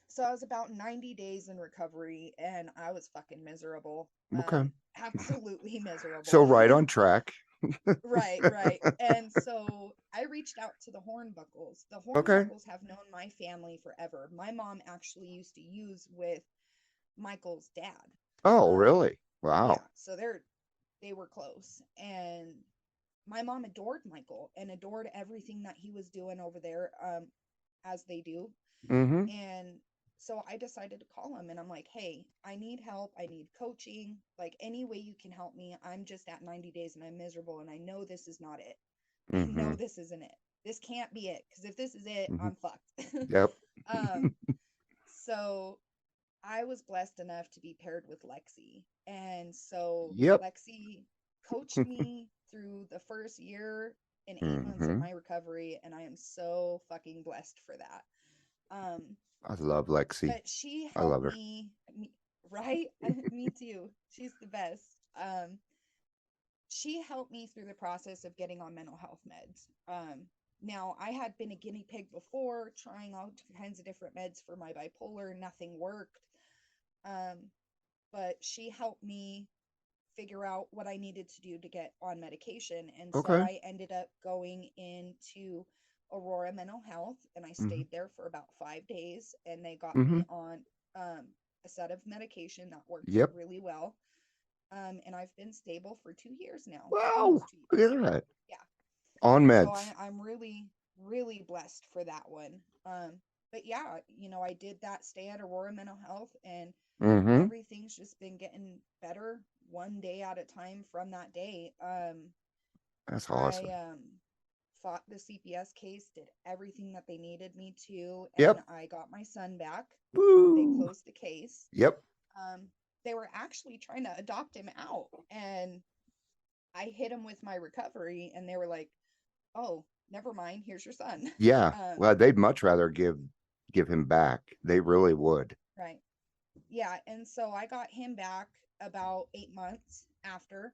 So I was about 90 days in recovery and I was fucking miserable. Okay. Absolutely So miserable. right on track. Right, right. And so I reached out to the Hornbuckles. The Okay. Hornbuckles have known my family forever. My mom actually used to use with Michael's dad. Oh, Um, really? yeah, Wow. so they were close. And my mom adored Michael and adored everything that he was doing over there, as they do. Mm-hmm. And so I decided to call him and I'm like, hey, I need help. I need coaching. Like, any way you can help me. I'm just at 90 days and I'm miserable and I know this is not it. I Mm-hmm. know this isn't it. This can't be it. Because if this is it, Mm-hmm. I'm fucked. Yep. um, so I was blessed enough to be paired with Lexi. And so Yep. Lexi coached me through the first year and 8 months of Mm-hmm. my recovery. And I am so fucking blessed for that. Um, I love Lexi. but she I helped love her. me, right? Me too. She's the best. She helped me through the process of getting on mental health meds. Now, I had been a guinea pig before, trying all kinds of different meds for my bipolar. Nothing worked. Um, but she helped me figure out what I needed to do to get on medication. And so Okay. I ended up going into Aurora Mental Health and I Mm-hmm. stayed there for about 5 days and they got Mm-hmm. me on a set of medication that worked Yep. really well. And I've been stable for 2 years now, Wow. almost 2 years. Look at that. Yeah. On So meds. I'm really, really blessed for that one. But yeah, I did that stay at Aurora Mental Health and Mm-hmm. everything's just been getting better one day at a time from that day. That's I awesome. fought the CPS case, did everything that they needed me to, and Yep. I got my son back. They Woo. closed the case. Yep. Um, they were actually trying to adopt him out, and I hit him with my recovery, and they were like, "Oh, never mind. Here's your son." Yeah. um, Well, they'd much rather give him back. They really would. right. Yeah, and so I got him back about 8 months after.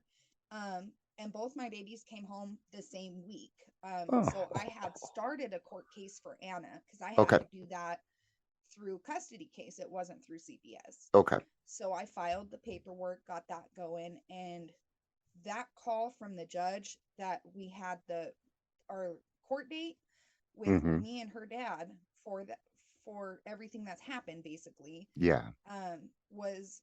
And both my babies came home the same week. Oh. So I had started a court case for Anna because I had Okay. to do that through custody case. It wasn't through CPS. Okay. So I filed the paperwork, got that going, and that call from the judge that we had our court date with Mm-hmm. me and her dad for everything that's happened basically Yeah. was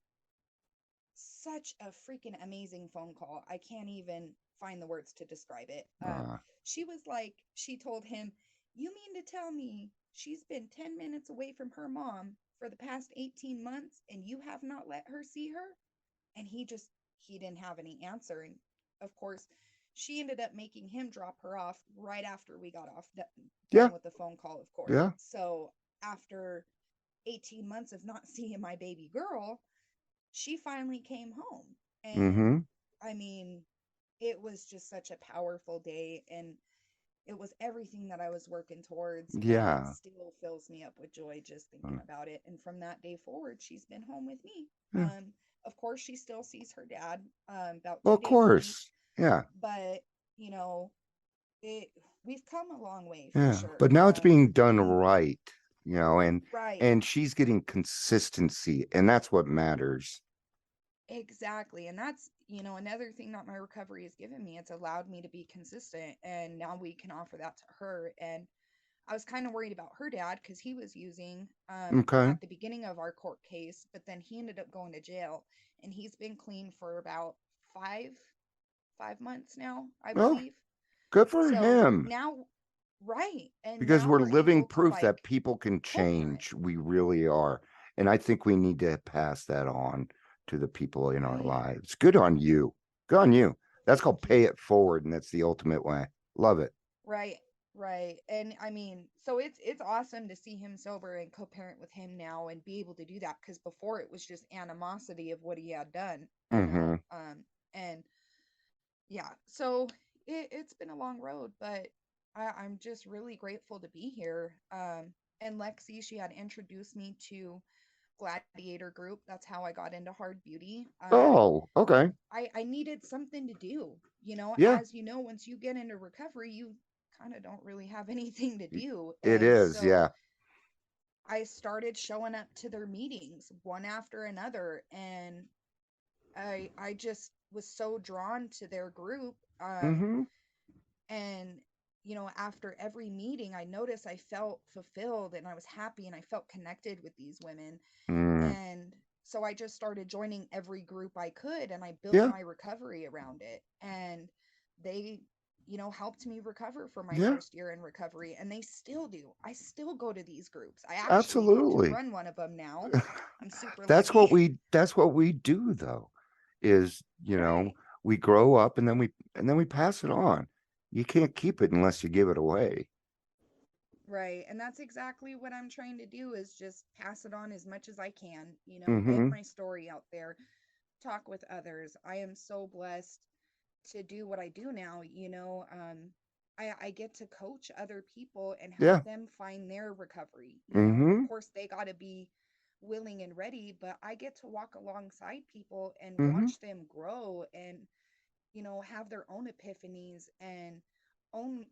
such a freaking amazing phone call. I can't even find the words to describe it. Uh, She was like, she told him, "You mean to tell me she's been 10 minutes away from her mom for the past 18 months and you have not let her see her?" And he didn't have any answer. And of course, she ended up making him drop her off right after we got yeah. done with the phone call, of course. Yeah. So after 18 months of not seeing my baby girl, she finally came home. And Mm-hmm. I mean, it was just such a powerful day and it was everything that I was working towards and it Yeah. still fills me up with joy just thinking Mm. about it. And from that day forward, she's been home with me. Yeah. Of course she still sees her dad about Well, 2 of days a week, course. Yeah. but you know, it we've come a long way for Yeah. sure. But now it's being done We right, right. and she's getting consistency, and that's what matters. Exactly. And that's, another thing that my recovery has given me. It's allowed me to be consistent. And now we can offer that to her. And I was kind of worried about her dad because he was using Okay. at the beginning of our court case, but then he ended up going to jail and he's been clean for about five months now, I Oh, believe. good for So him. now, right. And Because now we're we're living able to proof like that people can co-parent, change. We really are. And I think we need to pass that on to the people in our right? lives. Good on you. Good on you. That's Thank called pay you. it forward, and that's the ultimate way. Love it. Right, right. And I mean, so it's awesome to see him sober and co-parent with him now and be able to do that because before it was just animosity of what he had done, Mm-hmm. and yeah, so it's been a long road, but I'm just really grateful to be here. And Lexi, she had introduced me to Gladiator Group. That's how I got into hard beauty. Oh, okay. I needed something to do. Yeah, As you know, once you get into recovery, you kind of don't really have anything to do. it And is. so Yeah. I started showing up to their meetings one after another, and I just was so drawn to their group. Mm-hmm. And after every meeting, I noticed I felt fulfilled and I was happy and I felt connected with these women. Mm. And so I just started joining every group I could, and I built Yeah. my recovery around it. And they, helped me recover for my Yeah. first year in recovery, and they still do. I still go to these groups. I actually get to Absolutely. run one of them now. I'm super That's lucky. what we do though, is, Right. we grow up and then we pass it on. You can't keep it unless you give it away. Right. And that's exactly what I'm trying to do, is just pass it on as much as I can, get Mm-hmm. my story out there, talk with others. I am so blessed to do what I do now. I get to coach other people and help Yeah. them find their recovery. Of Mm-hmm. course, they got to be willing and ready, but I get to walk alongside people and Mm-hmm. watch them grow and, have their own epiphanies and own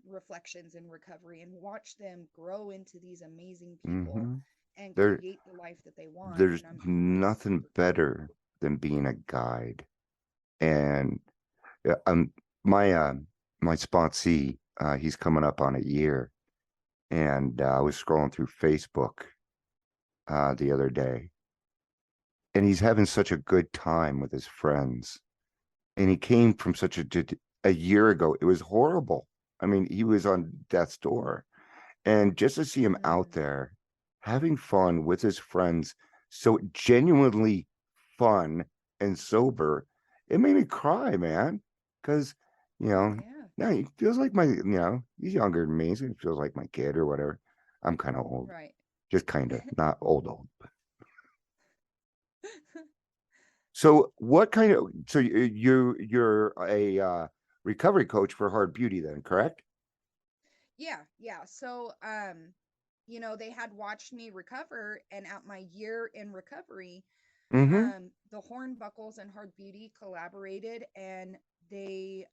reflections in recovery, and watch them grow into these amazing people Mm-hmm. and There create the life that they want. there's And I'm just nothing super grateful. better than being a guide. And yeah, my sponsee, he's coming up on a year, and I was scrolling through Facebook the other day, and he's having such a good time with his friends. And he came from such a year ago. It was horrible. I mean, he was on death's door, and just to see him out Mm, there having fun with his friends, so genuinely fun and sober, it made me cry, man. Because, you know, yeah. now he feels like he's younger than me, so he feels like my kid or whatever. I'm kind of old, Right. just kind of not old, old. So what kind of, so you're a recovery coach for hard beauty then, correct? Yeah, yeah. So, they had watched me recover, and at my year in recovery, Mm-hmm. the Hornbuckles and Hard Beauty collaborated, and they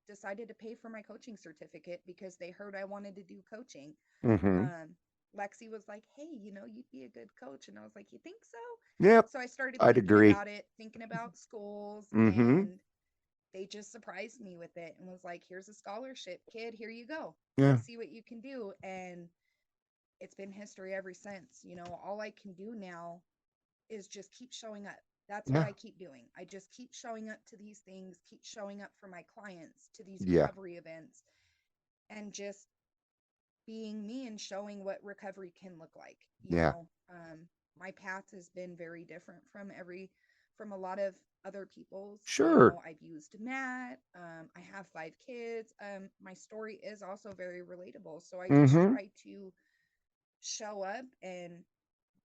decided to pay for my coaching certificate because they heard I wanted to do coaching. Mm-hmm. Um, Lexi was like, "Hey, you'd be a good coach," and I was like, "You think so?" Yep, So I started I'd thinking agree. about it, thinking about schools, Mm-hmm. and they just surprised me with it and was like, "Here's a scholarship, kid. Here you go. Yeah, Let's see what you can do." And it's been history ever since. All I can do now is just keep showing up. That's what yeah, I keep doing. I just keep showing up to these things, keep showing up for my clients, to these yeah, recovery events, and just being me and showing what recovery can look like. yeah. My path has been very different from a lot of other people's. Sure. I've used mat. I have 5 kids. My story is also very relatable. So I just Mm-hmm. try to show up and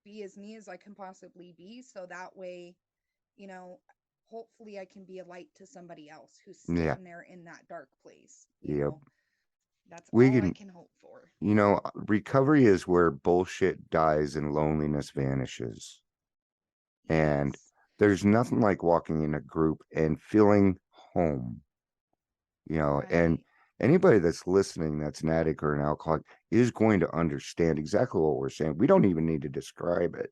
be as me as I can possibly be. So that way, you know, hopefully I can be a light to somebody else who's Yeah, sitting there in that dark place. yep. That's We all I can, can hope for. recovery is where bullshit dies and loneliness vanishes. And Yes. there's nothing like walking in a group and feeling home, and Right. anybody that's listening that's an addict or an alcoholic is going to understand exactly what we're saying. We don't even need to describe it.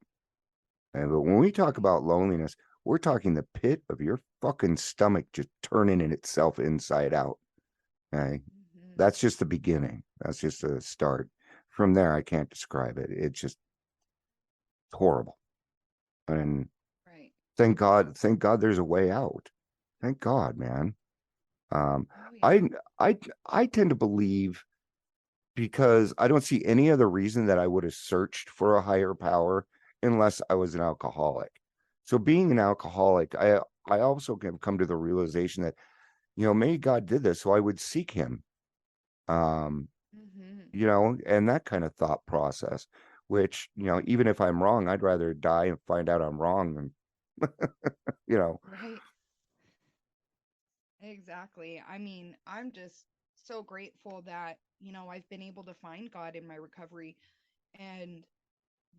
But when we talk Right. about loneliness, we're talking the pit of your fucking stomach just turning in itself inside out. Okay. Hmm. That's just the beginning. That's just a start. From there, I can't describe it. It's just horrible. And Right. thank God there's a way out. Thank God, man. Um, Oh yeah. I I tend to believe, because I don't see any other reason that I would have searched for a higher power unless I was an alcoholic. So being an alcoholic, I also can come to the realization that, maybe God did this so I would seek him. Um, Hmm. and that kind of thought process, which, even if I'm wrong, I'd rather die and find out I'm wrong than, you know, Right. Exactly. I mean, I'm just so grateful that, I've been able to find God in my recovery and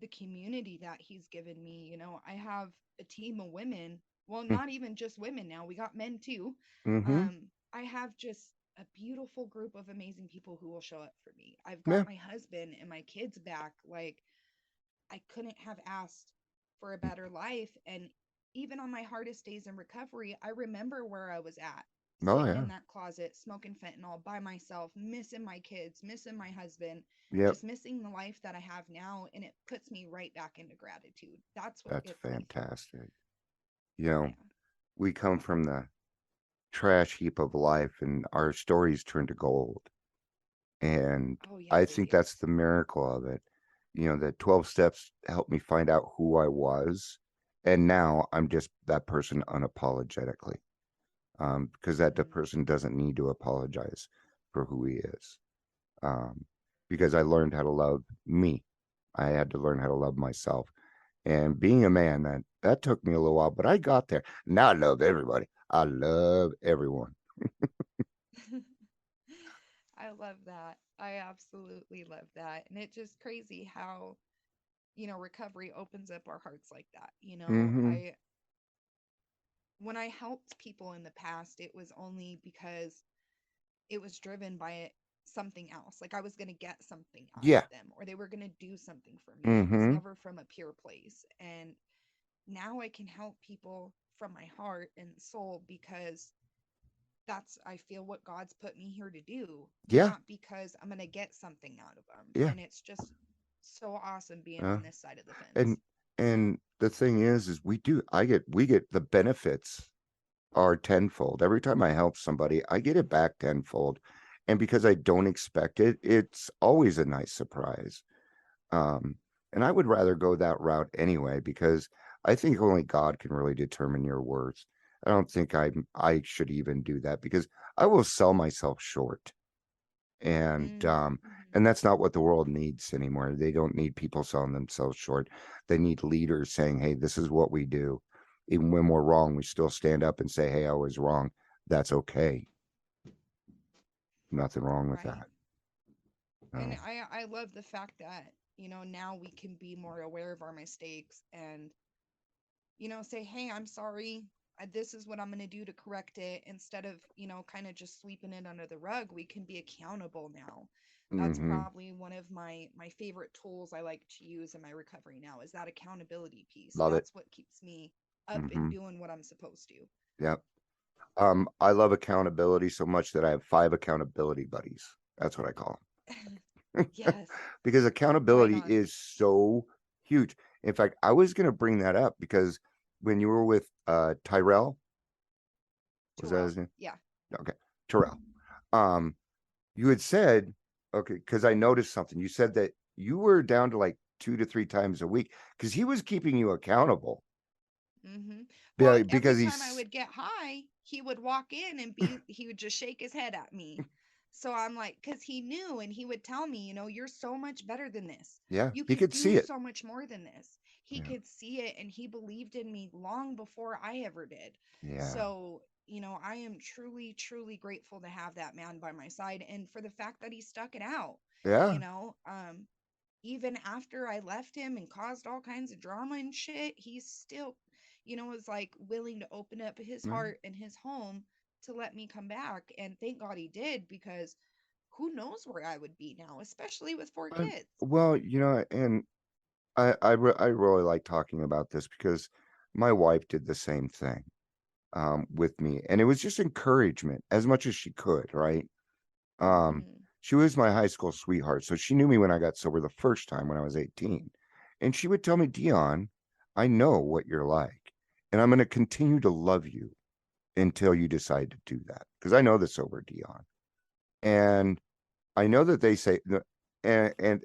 the community that he's given me. I have a team of women. Well, not even just women now. We got men too. mm-hmm. I have just a beautiful group of amazing people who will show up for me. I've Yeah, got my husband and my kids back. Like, I couldn't have asked for a better life. And even on my hardest days in recovery, I remember where I was at, Oh sitting yeah. in that closet, smoking fentanyl by myself, missing my kids, missing my husband, Yep. just missing the life that I have now. And it puts me right back into gratitude. That's what That's it's like. fantastic. You know, Yeah. we come from the trash heap of life and our stories turn to gold. And Oh, yeah, I they think do. that's the miracle of it. You know, the 12 steps helped me find out who I was. And now I'm just that person unapologetically. Because that the Hmm. person doesn't need to apologize for who he is. Because I learned how to love me. I had to learn how to love myself. And being a man, that took me a little while, but I got there. Now I love everybody. I love everyone. I love that. I absolutely love that. And it's just crazy how, recovery opens up our hearts like that. Mm-hmm. When I helped people in the past, it was only because it was driven by something else. Like I was going to get something out of Yeah. them or they were going to do something for me. It was Mm-hmm. never from a pure place. And now I can help people from my heart and soul because that's I feel what God's put me here to do, Yeah. not because I'm going to get something out of them. Yeah. And it's just so awesome being Uh, on this side of the and fence. the thing is we get the benefits are tenfold. Every time I help somebody, I get it back tenfold. And because I don't expect it, it's always a nice surprise. Um, and I would rather go that route anyway, because I think only God can really determine your worth. I don't think I should even do that because I will sell myself short. And Mm-hmm. and that's not what the world needs anymore. They don't need people selling themselves short. They need leaders saying, "Hey, this is what we do. Even when we're wrong, we still stand up and say, 'Hey, I was wrong.' That's okay. Nothing wrong with Right. that." And No. I love the fact that, now we can be more aware of our mistakes and, say, hey, I'm sorry. This is what I'm going to do to correct it. Instead of, kind of just sweeping it under the rug, we can be accountable now. That's Mm-hmm. probably one of my favorite tools I like to use in my recovery now is that accountability piece. Love it. That's what keeps me up and Mm-hmm. doing what I'm supposed to. Yep. I love accountability so much that I have 5 accountability buddies. That's what I call them. Yes, Because right accountability on. is so huge. In fact, I was going to bring that up because when you were with Tyrell, was that Terrell. his name? Yeah. Okay, Terrell. Um, you had said, okay, because I noticed something. You said that you were down to like 2 to 3 times a week because he was keeping you accountable. Hmm. Well, every Because time I he's would get high, he would walk in and he would just shake his head at me. So I'm like, because he knew and he would tell me, you're so much better than this. yeah, You he can could see do it. so much more than this. He Yeah, could see it and he believed in me long before I ever did. yeah, So, I am truly, truly grateful to have that man by my side and for the fact that he stuck it out. You yeah, know, um, Even after I left him and caused all kinds of drama and shit, he still, was like willing to open up his mm, heart and his home to let me come back. And thank God he did because who knows where I would be now, especially with 4 kids. well, and I really like talking about this because my wife did the same thing with me, and it was just encouragement as much as she could, right? Um, Mm-hmm. she was my high school sweetheart, so she knew me when I got sober the first time when I was 18, and she would tell me, Dion, I know what you're like, and I'm going to continue to love you until you decide to do that because I know the sober Dion, and I know that they say, and and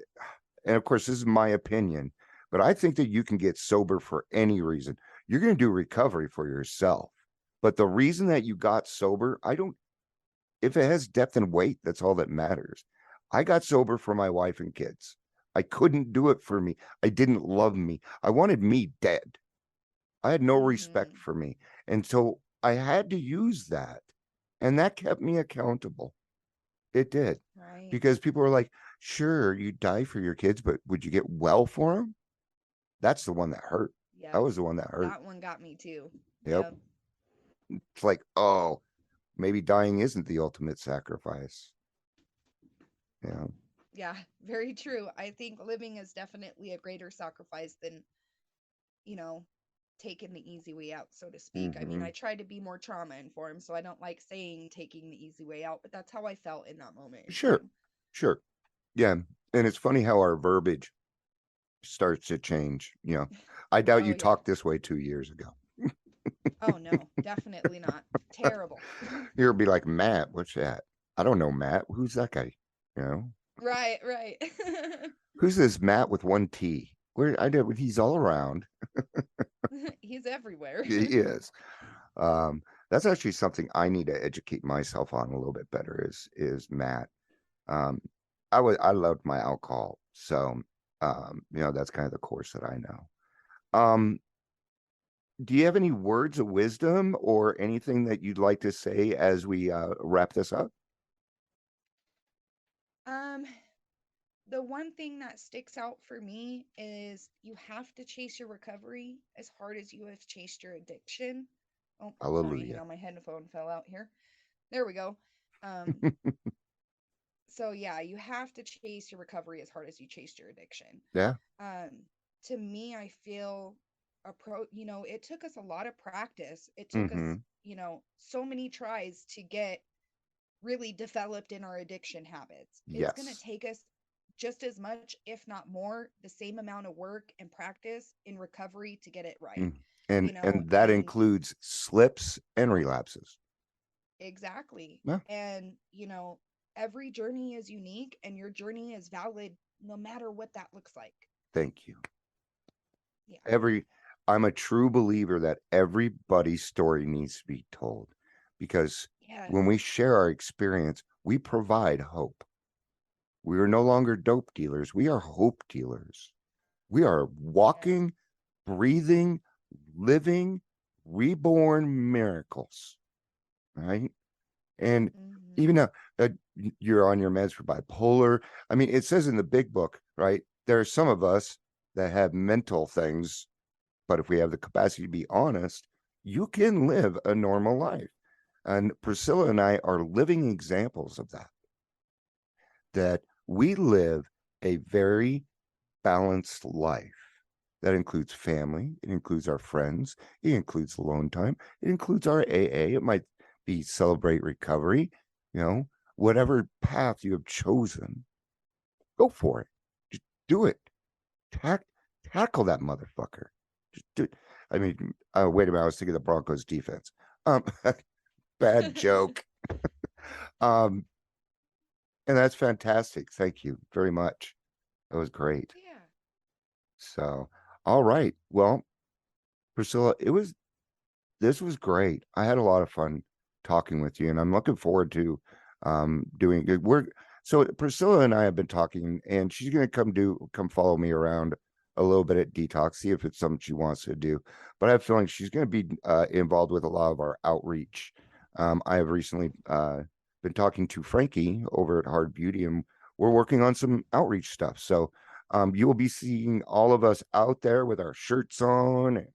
and of course, this is my opinion, but I think that you can get sober for any reason. You're going to do recovery for yourself. But the reason that you got sober, I don't, if it has depth and weight, that's all that matters. I got sober for my wife and kids. I couldn't do it for me. I didn't love me. I wanted me dead. I had no Mm-hmm. respect for me. And so I had to use that. And that kept me accountable. It did. Right. Because people were like, sure, you die for your kids, but would you get well for them? That's the one that hurt. That Yep. was the one that hurt. That one got me too. Yep. Yep. It's like, maybe dying isn't the ultimate sacrifice. Yeah. Yeah, very true. I think living is definitely a greater sacrifice than, you know, taking the easy way out, so to speak. I mean, Hmm. I try to be more trauma informed, so I don't like saying taking the easy way out, but that's how I felt in that moment in Sure, time. sure. Yeah. And it's funny how our verbiage starts to change. I doubt Oh, you yeah. talked this way 2 years ago. Oh, no, definitely not. Terrible. You'll be like, Matt, what's that? I don't know, Matt. Who's that guy? You know, Right, right. who's this Matt with one T? Where I did, he's all around. He's everywhere. He is. Um, that's actually something I need to educate myself on a little bit better is Matt. Um, I loved my alcohol. So that's kind of the course that I know. Um, do you have any words of wisdom or anything that you'd like to say as we wrap this up? Um, the one thing that sticks out for me is you have to chase your recovery as hard as you have chased your addiction. Oh, sorry, hang Hallelujah. on, my headphone fell out here. There we go. Um, so yeah, you have to chase your recovery as hard as you chased your addiction. Yeah. Um, to me, I feel it took us a lot of practice. It took us, Mm-hmm. so many tries to get really developed in our addiction habits. It's going to Yes. take us just as much, if not more, the same amount of work and practice in recovery to get it right. Mm. And You know, and that and includes slips and relapses. exactly. Yeah. And, every journey is unique and your journey is valid no matter what that looks like. Thank you. Yeah. I'm a true believer that everybody's story needs to be told because Yes. when we share our experience, we provide hope. We are no longer dope dealers. We are hope dealers. We are Yes. walking, breathing, living, reborn miracles, right? And Hmm. even though you're on your meds for bipolar, I mean, it says in the big book, right? There are some of us that have mental things, but if we have the capacity to be honest, you can live a normal life. And Priscilla and I are living examples of that we live a very balanced life. That includes family, it includes our friends, it includes alone time, it includes our AA, it might be celebrate recovery, you know, whatever path you have chosen, go for it. Just do it. Tack, tackle that motherfucker. Just do it. I mean, wait a minute, I was thinking the Broncos defense. Um, bad joke. Um, and that's fantastic. Thank you very much. That was great. Yeah. So, all right. Well, Priscilla, this was great. I had a lot of fun talking with you, and I'm looking forward to doing it. So Priscilla and I have been talking, and she's gonna come follow me around a little bit at Detox, see if it's something she wants to do. But I have a feeling she's gonna be involved with a lot of our outreach. I have recently been talking to Frankie over at Hard Beauty, and we're working on some outreach stuff. So you will be seeing all of us out there with our shirts on and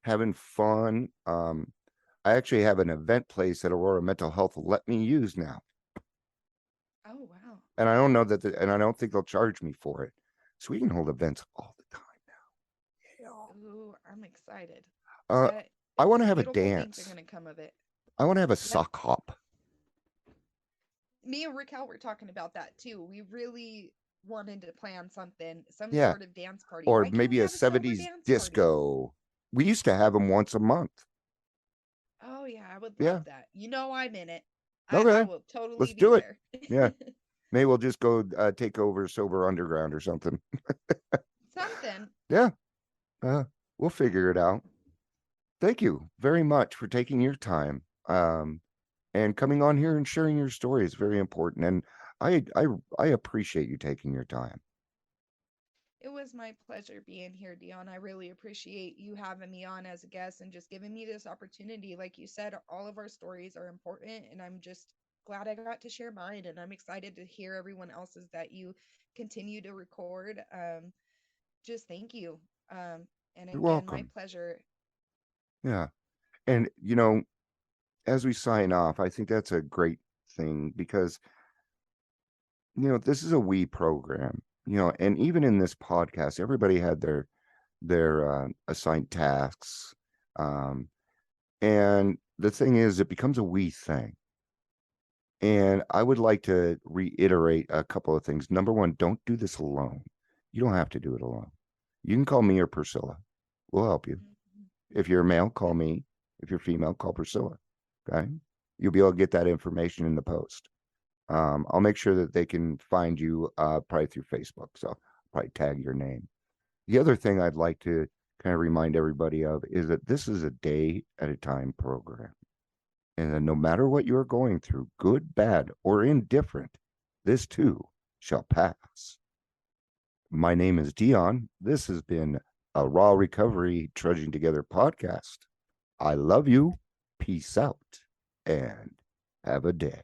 having fun. I actually have an event place that Aurora Mental Health will let me use now, Oh, wow. and I don't know and I don't think they'll charge me for it, so we can hold events all the time now. Ooh, I'm excited. Yeah. That I want to have a beautiful things are dance. going to come of it. I want to have a Yeah. sock hop. Me and Raquel were talking about that too. We really wanted to plan something, some Yeah, sort of dance party. or Why can't we maybe a have a sober '70s dance party? disco. We used to have them once a month. Oh yeah, I would Yeah. love that. I'm in it. I Okay. will totally Let's be do it. there. Yeah. Maybe we'll just go take over Sober Underground or something. Something. Yeah. We'll figure it out. Thank you very much for taking your time and coming on here and sharing your story. Is very important, and I appreciate you taking your time. It was my pleasure being here, Dion. I really appreciate you having me on as a guest and just giving me this opportunity. Like you said, all of our stories are important, and I'm just glad I got to share mine. And I'm excited to hear everyone else's that you continue to record. Just thank you. And You're again, my welcome. pleasure. Yeah, and as we sign off, I think that's a great thing because this is a we program, and even in this podcast, everybody had their assigned tasks. And the thing is, it becomes a we thing. And I would like to reiterate a couple of things. Number one, don't do this alone. You don't have to do it alone. You can call me or Priscilla. We'll help you. If you're a male, call me. If you're female, call Priscilla. Okay. You'll be able to get that information in the post. I'll make sure that they can find you probably through Facebook. So I'll probably tag your name. The other thing I'd like to kind of remind everybody of is that this is a day at a time program. And that no matter what you're going through, good, bad, or indifferent, this too shall pass. My name is Dion. This has been a Raw Recovery Trudging Together podcast. I love you. Peace out and have a day.